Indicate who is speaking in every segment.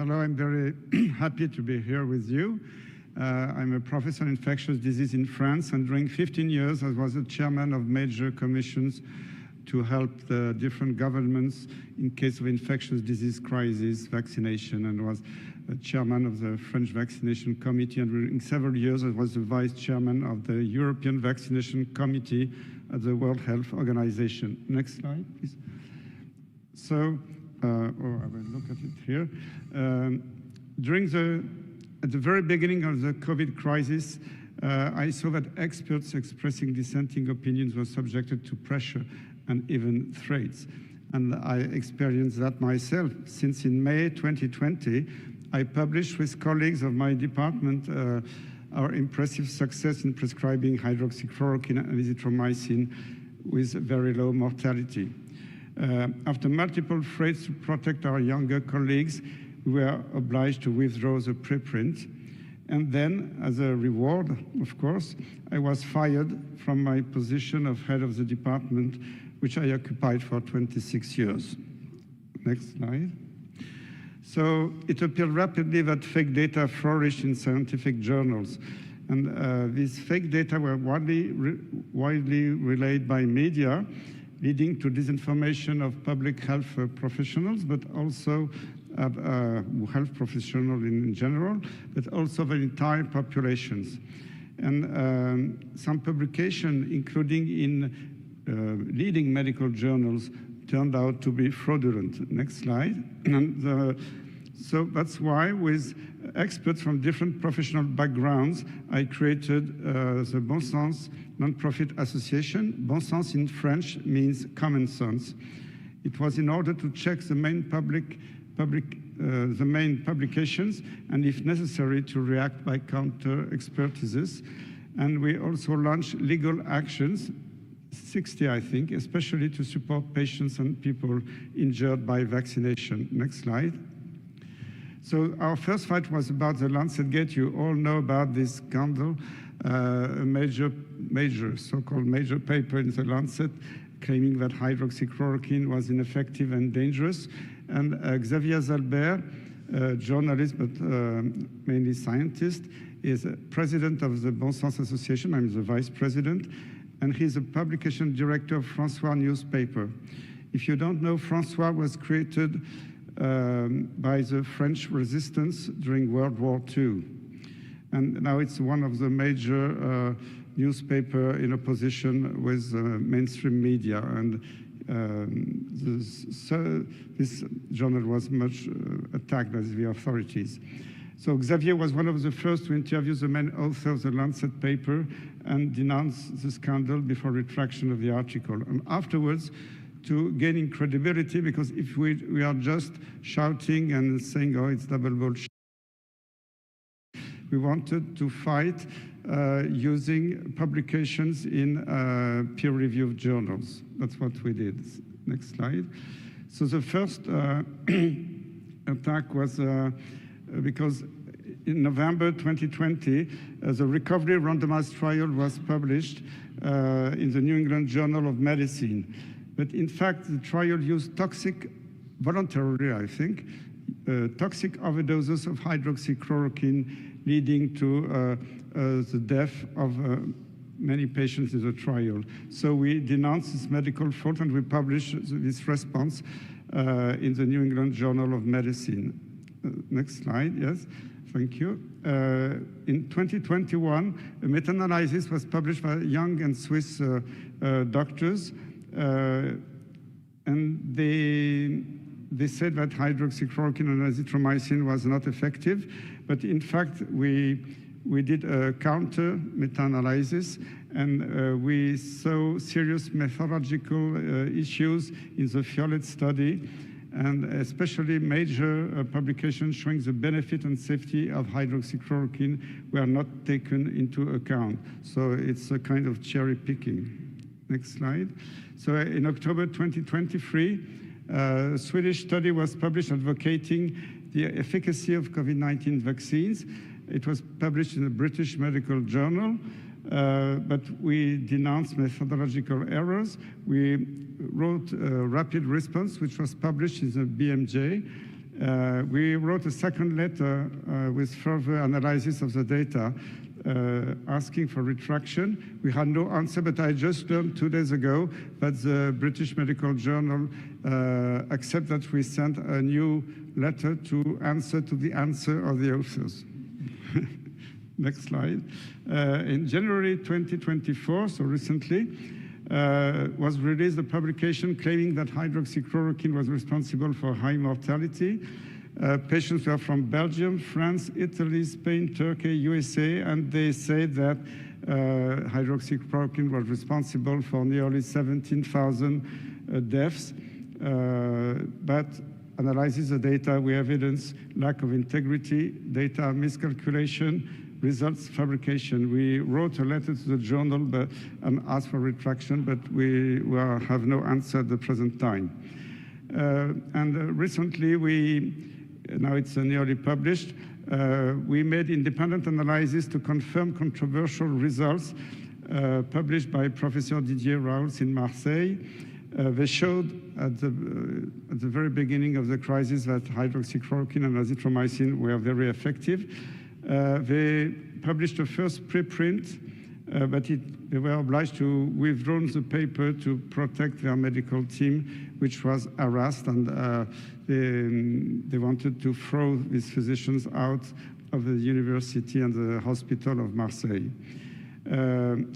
Speaker 1: Hello, I'm very happy to be here with you. I'm a professor in infectious disease in France, and during 15 years I was the chairman of major commissions to help the different governments in case of infectious disease crisis, vaccination, and was the chairman of the French Vaccination Committee, and during several years I was the vice chairman of the European Vaccination Committee at the World Health Organization. Next slide, please. So, I will look at it here. At the very beginning of the COVID crisis, I saw that experts expressing dissenting opinions were subjected to pressure and even threats. And I experienced that myself, since in May 2020, I published with colleagues of my department our impressive success in prescribing hydroxychloroquine and azithromycin with very low mortality. After multiple threats to protect our younger colleagues, we were obliged to withdraw the preprint. And then, as a reward, of course, I was fired from my position of head of the department, which I occupied for 26 years. Next slide. So it appeared rapidly that fake data flourished in scientific journals. And these fake data were widely relayed by media, leading to disinformation of public health professionals, but also health professionals in general, but also the entire populations. And some publications, including in leading medical journals, turned out to be fraudulent. Next slide. And so that's why, with experts from different professional backgrounds, I created the Bon Sens non-profit association. Bon Sens in French means common sense. It was in order to check the main publications, and if necessary, to react by counter-expertises. And we also launched legal actions, 60, I think, especially to support patients and people injured by vaccination. Next slide. So our first fight was about the Lancet Gate. You all know about this scandal, a major so-called major paper in the Lancet claiming that hydroxychloroquine was ineffective and dangerous. And Xavier Zalbert, a journalist but mainly scientist, is president of the Bon Sens Association. I'm the vice president, and he's a publication director of François newspaper. If you don't know, François was created by the French resistance during World War II. And now it's one of the major newspaper in opposition with mainstream media. And this journal was much attacked by the authorities. So Xavier was one of the first to interview the main author of the Lancet paper and denounce the scandal before retraction of the article. And afterwards, to gaining credibility, because if we are just shouting and saying, oh, it's double bullshit, we wanted to fight using publications in peer-reviewed journals. That's what we did. Next slide. So the first attack was because in November 2020, the recovery randomized trial was published in the New England Journal of Medicine. But in fact, the trial used voluntarily, I think, toxic overdoses of hydroxychloroquine, leading to the death of many patients in the trial. So we denounced this medical fault, and we published this response in the New England Journal of Medicine. Next slide, yes, thank you. In 2021, a meta-analysis was published by young and Swiss doctors, and they said that hydroxychloroquine and azithromycin was not effective, but in fact we did a counter meta-analysis, and we saw serious methodological issues in the Violet study, and especially major publications showing the benefit and safety of hydroxychloroquine were not taken into account. So it's a kind of cherry picking. Next slide. So in October 2023, a Swedish study was published advocating the efficacy of COVID-19 vaccines. It was published in the British Medical Journal, but we denounced methodological errors. We wrote a rapid response, which was published in the BMJ, We wrote a second letter with further analysis of the data, asking for retraction. We had no answer, but I just learned 2 days ago that the British Medical Journal accept that we sent a new letter to answer to the answer of the authors. Next slide. In January 2024, so recently, was released a publication claiming that hydroxychloroquine was responsible for high mortality. Patients were from Belgium, France, Italy, Spain, Turkey, USA, and they say that hydroxychloroquine was responsible for nearly 17,000 deaths. But analyzes the data, we evidence lack of integrity, data miscalculation, results fabrication. We wrote a letter to the journal and asked for retraction, but we have no answer at the present time. And recently, now it's nearly published, we made independent analysis to confirm controversial results published by Professor Didier Raoult in Marseille. They showed at the very beginning of the crisis that hydroxychloroquine and azithromycin were very effective. They published a first preprint, but they were obliged to withdraw the paper to protect their medical team, which was harassed, and they wanted to throw these physicians out of the university and the hospital of Marseille.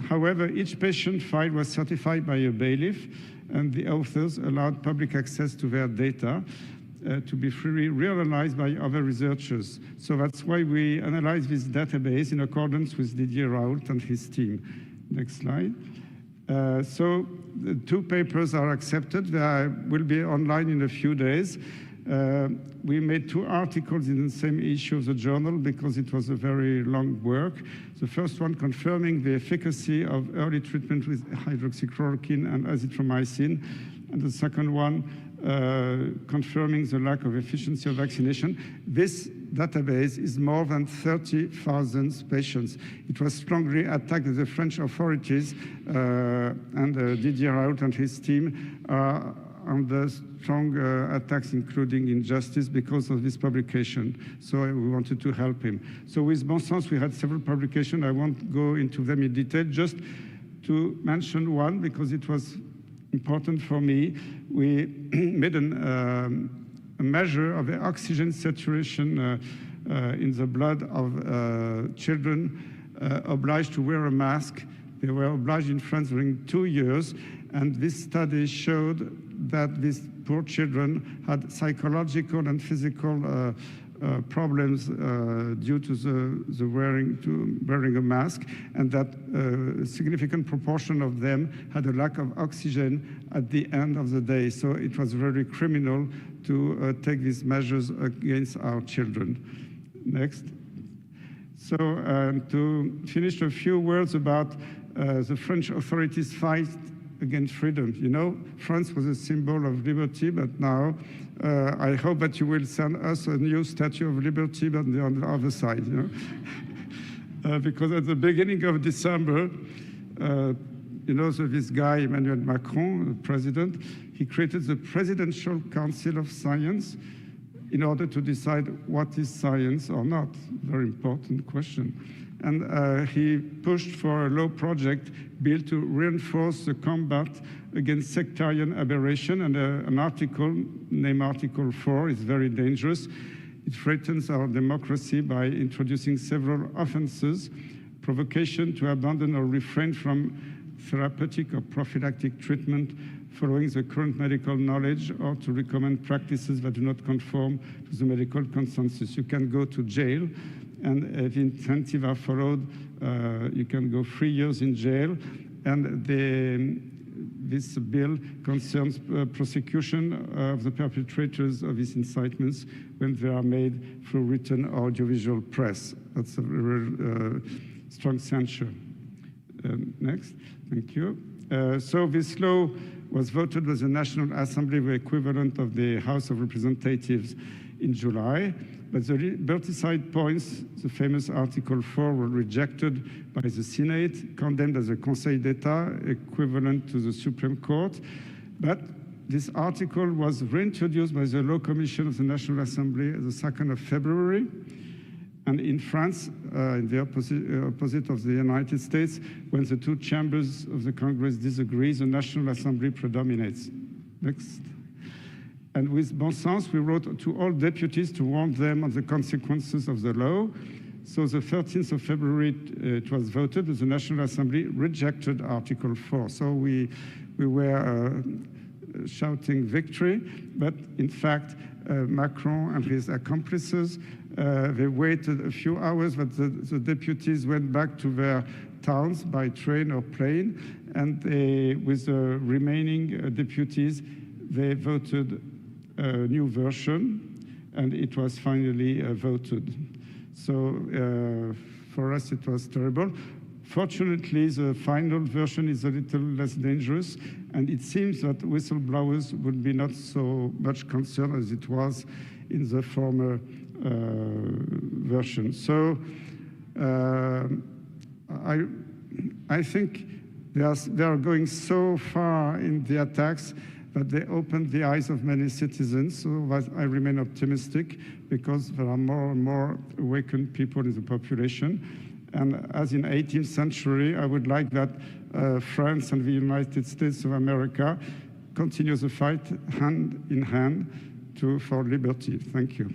Speaker 1: However, each patient file was certified by a bailiff, and the authors allowed public access to their data to be freely reanalyzed by other researchers. So that's why we analyze this database in accordance with Didier Raoult and his team. Next slide. So the 2 papers are accepted. They will be online in a few days. We made 2 articles in the same issue of the journal because it was a very long work. The first one confirming the efficacy of early treatment with hydroxychloroquine and azithromycin, and the second one confirming the lack of efficiency of vaccination. This database is more than 30,000 patients. It was strongly attacked by the French authorities, and Didier Raoult and his team are under strong attacks, including injustice, because of this publication. So we wanted to help him. So with Bon Sens, we had several publications. I won't go into them in detail, just to mention one, because it was important for me. We made a measure of the oxygen saturation in the blood of children obliged to wear a mask. They were obliged in France during 2 years, and this study showed that these poor children had psychological and physical problems due to the wearing a mask, and that a significant proportion of them had a lack of oxygen at the end of the day. So it was very criminal to take these measures against our children. Next. So to finish, a few words about the French authorities' fight against freedom. You know, France was a symbol of liberty, but now I hope that you will send us a new Statue of Liberty, but on the other side, you know? Because at the beginning of December, you know, so this guy, Emmanuel Macron, the president, he created the Presidential Council of Science in order to decide what is science or not. Very important question. And he pushed for a law project built to reinforce the combat against sectarian aberration, and an article named Article 4 is very dangerous. It threatens our democracy by introducing several offenses: provocation to abandon or refrain from therapeutic or prophylactic treatment following the current medical knowledge, or to recommend practices that do not conform to the medical consensus. You can go to jail, and if incentives are followed, you can go 3 years in jail. And this bill concerns prosecution of the perpetrators of these incitements when they are made through written or audiovisual press. That's a very strong censure. Next, thank you. So this law was voted by the National Assembly, the equivalent of the House of Representatives, in July. But the liberticide points, the famous Article 4, were rejected by the Senate, condemned as a Conseil d'État, equivalent to the Supreme Court. But this article was reintroduced by the Law Commission of the National Assembly the 2nd of February. And in France, in the opposite of the United States, when the two chambers of the Congress disagree, the National Assembly predominates. Next. And with bon sens, we wrote to all deputies to warn them of the consequences of the law. So the 13th of February, it was voted. The National Assembly rejected Article 4. So we were shouting victory, but in fact, Macron and his accomplices, they waited a few hours, but the deputies went back to their towns by train or plane, and they, with the remaining deputies, they voted a new version, and it was finally voted. So for us, it was terrible. Fortunately, the final version is a little less dangerous, and it seems that whistleblowers would be not so much concerned as it was in the former version. So I think they are going so far in the attacks that they opened the eyes of many citizens. So I remain optimistic because there are more and more awakened people in the population. And as in 18th century, I would like that France and the United States of America continue the fight hand in hand for liberty. Thank you.